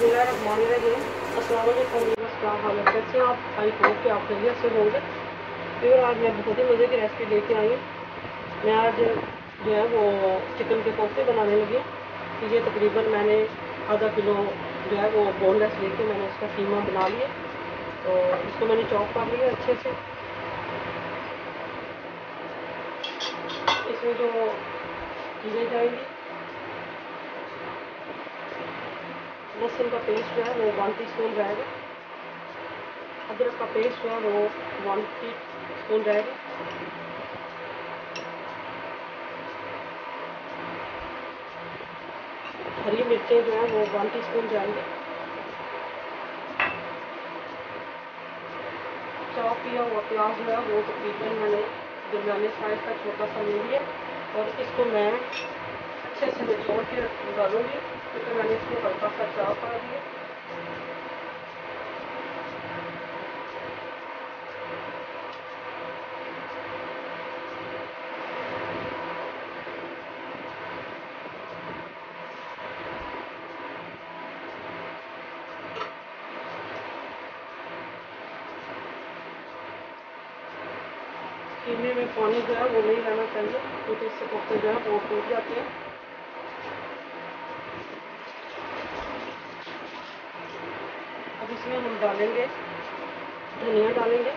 बिस्मिल्लाहिर्रहमानिर्रहीम। अस्सलाम वालेकुम। क्या हाल है, कैसे हैं आप? आई होप कि आप खैरियत से होंगे। फिर आज मैं बहुत ही मज़े की रेसिपी लेके आई हूँ। मैं आज जो है वो चिकन के कोफ्ते बनाने लगी हूँ। ये तकरीबन मैंने आधा किलो जो है वो बोनलेस लेके मैंने उसका कीमा बना लिया। तो इसको मैंने चॉप कर लिया अच्छे से। इसमें जो चीज़ें जाएंगी, लहसुन का पेस्ट जो है वो 1 टीस्पून रहेगा। अदरक का पेस्ट जो है वो 1 टीस्पून रहेगा। हरी मिर्चें जो है वो 1 टीस्पून जाएंगे। चॉप किया हुआ प्याज जो है वो तकरीबन मैंने साइज का छोटा सा ले लिया और इसको मैं अच्छे से निचोड़ के डालूंगी, क्योंकि मैंने इसको हल्का सा चॉप कर दिया। कीमे में पानी जो है वो नहीं रहना चाहिए, क्योंकि इससे कोफ्ते जो है वो टूट जाते हैं। अब इसमें हम डालेंगे धनिया, डालेंगे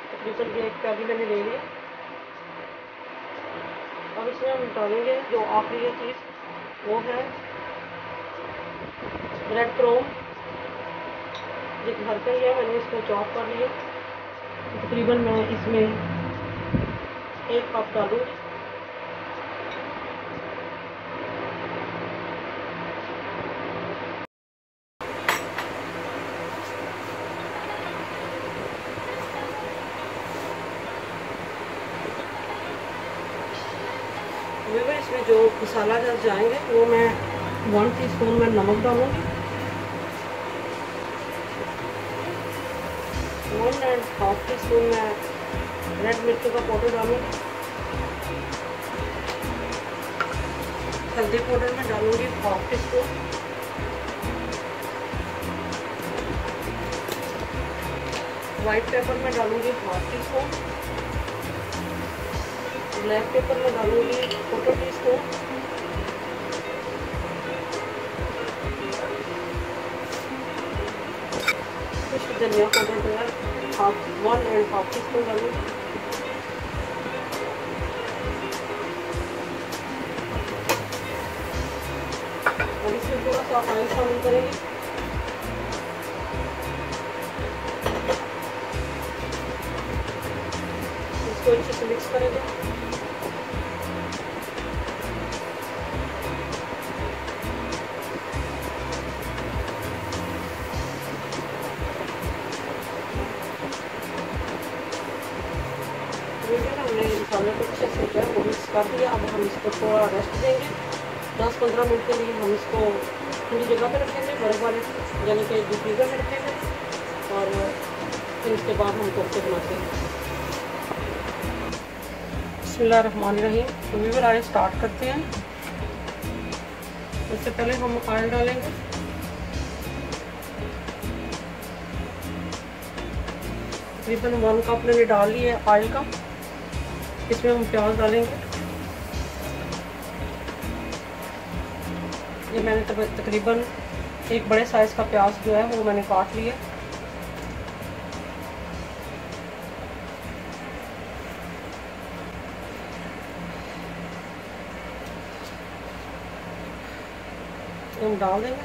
तकरीबन 1 प्याली मैंने ले लिया। अब इसमें हम डालेंगे जो आखिरी ये चीज़ वो है ब्रेड क्रोम। ये घर का ही है, मैंने इसको चॉप कर लिया। तकरीबन मैं इसमें 1 कप डालूंगी। इसमें जो मसाला जाएंगे वो मैं 1 टीस्पून में नमक डालूंगी, 1.5 टीस्पून में रेड मिर्ची का पाउडर डालूंगी। हल्दी पाउडर में डालूंगी 1/2 टीस्पून। वाइट पेपर में डालूंगी 1/2 टीस्पून। ब्लैक पेपर में डालूंगी 1/4 टीस्पून। कुछ धनिया पाउडर जो है 1.5 टीस्पून डालूंगी। और इसमें थोड़ा सा ऑयल शामिल करेंगे। इसको अच्छे से मिक्स करेंगे। हमने मसाले को अच्छे से जो है वो मिक्स कर दिया। अब हम इसको थोड़ा रेस्ट देंगे 10-15 मिनट के लिए। हम इसको ठंडी जगह पे रखेंगे, बर्फ वाले यानी कि फ्रीजर में रखेंगे, और फिर इसके बाद हम कोफ्ते बनाते हैं। बिस्मिल्लाहिर्रहमानिर्रहीम। तो व्यूअर आइए स्टार्ट करते हैं। इससे पहले हम ऑयल डालेंगे। तकरीबन 1 कप मैंने डाल लिया है ऑयल का। इसमें हम प्याज डालेंगे। ये मैंने तकरीबन 1 बड़े साइज़ का प्याज जो है वो मैंने काट लिया। हम डाल देंगे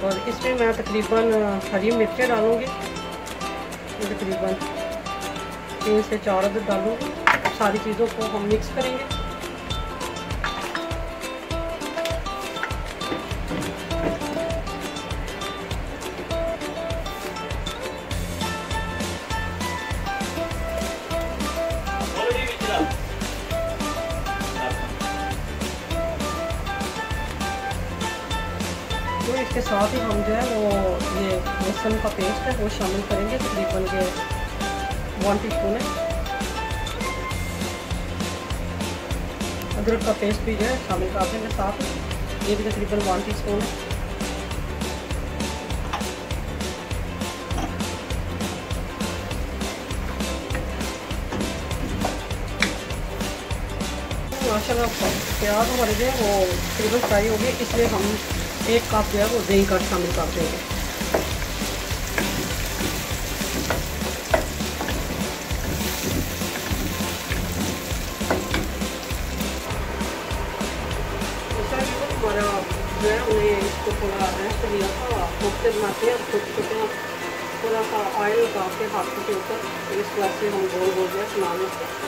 और इसमें मैं तकरीबन हरी मिर्चें डालूँगी। तकरीबन 3 से 4 अदद डालूँगी। सारी चीज़ों को हम मिक्स करेंगे। तो इसके साथ ही हम जो है वो ये लहसुन का पेस्ट है वो शामिल करेंगे। तकरीबन ये 1 टीस्पून है। अदरक का पेस्ट भी जो है शामिल कर देंगे साथ। ये भी तकरीबन 1 टीस्पून है। माशाल्लाह प्याज हमारे जो है वो तकरीबन फ्राई हो गए, इसलिए हम 1 कप जो है वो दही का शामिल कर देंगे। हमारा जो है उन्हें इसको थोड़ा रेस्ट दिया था, कोफ्ते बनाते हैं छोटे छोटे, थोड़ा सा ऑयल लगा के हाथों के ऊपर इस वजह से हम गोल गोल जो है बना लेते हैं।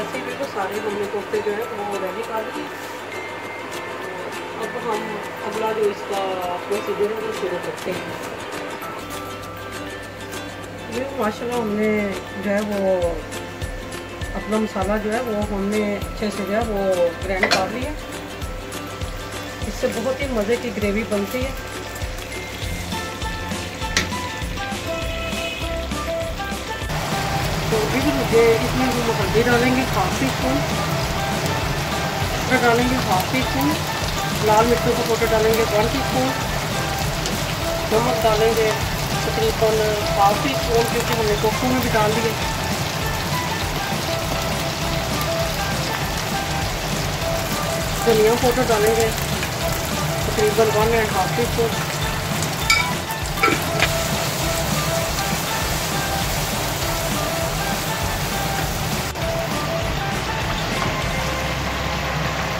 ऐसे ही बिल्कुल सारे हमने कोफ्ते जो है वो रेडी कर दिए। अब हम अगला जो इसका प्रोसीजर है वो शुरू करते हैं। ये माशाल्लाह हमने जो है वो अपना मसाला जो है वो हमने अच्छे से जो है वो ग्राइंड कर लिया। इससे बहुत ही मज़े की ग्रेवी बनती है। तो भी मुझे इसमें हम हल्दी डालेंगे 1/2 टीस्पून, डालेंगे 1/2 टीस्पून, लाल मिर्चों का पाउडर डालेंगे 1 टीस्पून, नमक डालेंगे तकरीबन 1/2 टीस्पून क्योंकि हमने कोफ्तों में भी डाल दिए। धनिया पाउडर डालेंगे तकरीबन 1.5 टीस्पून।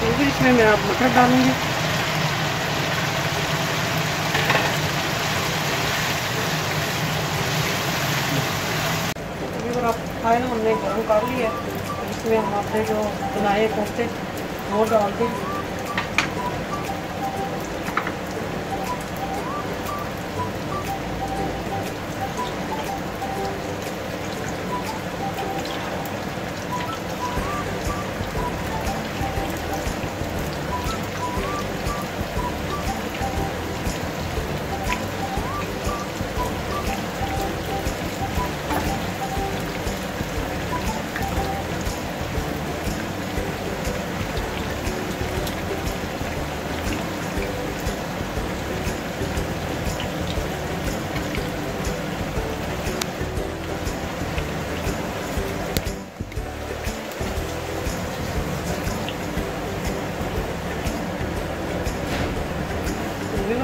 फिर इसमें मैं आप मटर डालूंगी। ऑयल हमने गर्म कर लिया, इसमें हम अपने जो बनाए कोफ्ते वो डाल दें।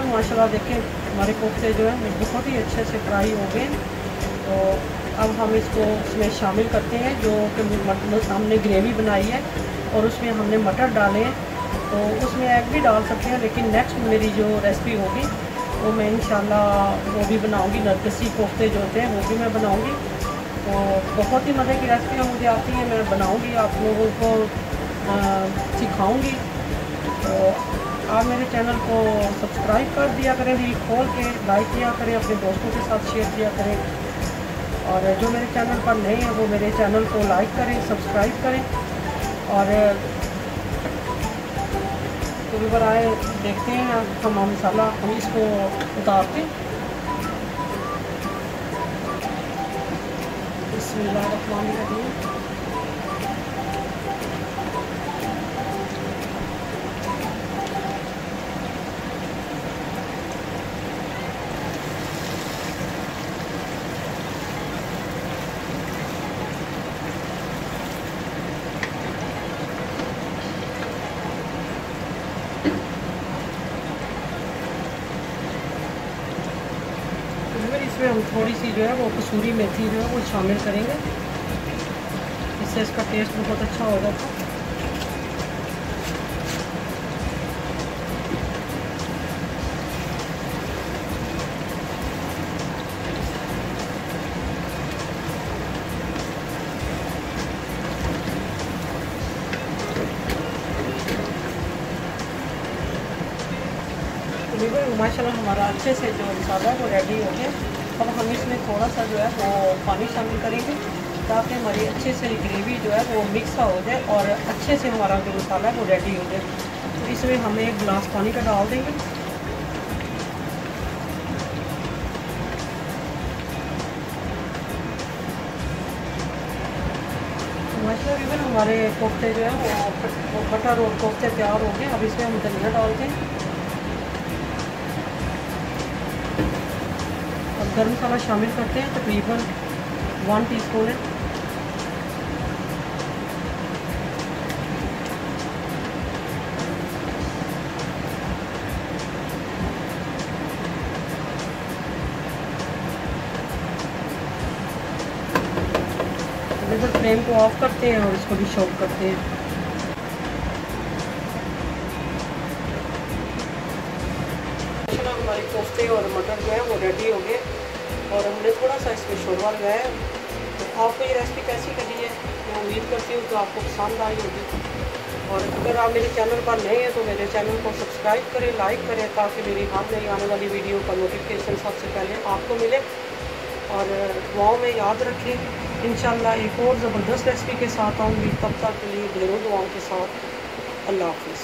माशाल्लाह देखें हमारे कोफ्ते जो है बहुत ही अच्छे से फ्राई हो गए। तो अब हम इसको इसमें शामिल करते हैं जो कि हमने ग्रेवी बनाई है और उसमें हमने मटर डाले हैं। तो उसमें एग भी डाल सकते हैं, लेकिन नेक्स्ट मेरी जो रेसिपी होगी वो मैं इंशाल्लाह वो भी बनाऊंगी। नरकसी कोफ्ते जो होते हैं वो भी मैं बनाऊंगी। तो बहुत ही मज़े की रेसिपियाँ मुझे आती हैं, मैं बनाऊंगी, आप लोगों को सिखाऊंगी। तो आप मेरे चैनल को सब्सक्राइब कर दिया करें, रील खोल के लाइक किया करें, अपने दोस्तों के साथ शेयर किया करें। और जो मेरे चैनल पर नए हैं वो मेरे चैनल को लाइक करें, सब्सक्राइब करें। और तो भी आए देखते हैं हम मसाला हम इसको उतारते हैं। बिस्मिल्लाहिर्रहमानिर्रहीम। इसमें हम थोड़ी सी जो है वो कसूरी मेथी जो है वो शामिल करेंगे, इससे इसका टेस्ट बहुत अच्छा हो जाता है। माशाल्लाह हमारा अच्छे से जो मसाला है वो रेडी हो गया। अब हम इसमें थोड़ा सा जो है वो पानी शामिल करेंगे ताकि हमारी अच्छे से ग्रेवी जो है वो मिक्स हो जाए और अच्छे से हमारा जो मसाला है वो रेडी हो जाए। तो इसमें हम 1 गिलास पानी का डाल देंगे। माशाल्लाह हमारे कोफ्ते जो है वो बटर और कोफ्ते तैयार हो गए। अब इसमें हम धनिया डालते हैं। गर्म मसाला शामिल करते हैं, तकरीबन 1 टीस्पून है। फिर फ्लेम को ऑफ करते हैं और इसको भी शॉक करते हैं। हमारे कोफ्ते और मटर जो है वो रेडी हो गए और हमने थोड़ा सा इसमें शोरबा लगाया है। तो आपको ये रेसिपी कैसी लगी है मैं उम्मीद करती हूँ कि आपको पसंद आई होगी। और अगर आप मेरे चैनल पर नए हैं तो मेरे चैनल को सब्सक्राइब करें, लाइक करें, ताकि मेरी हर नई आने वाली वीडियो का नोटिफिकेशन सबसे पहले आपको मिले। और दुआओं में याद रखें, इंशाल्लाह एक और ज़बरदस्त रेसिपी के साथ आऊँगी। तब तक के लिए ढेरों दुआओं के साथ अल्लाह हाफ़िज़।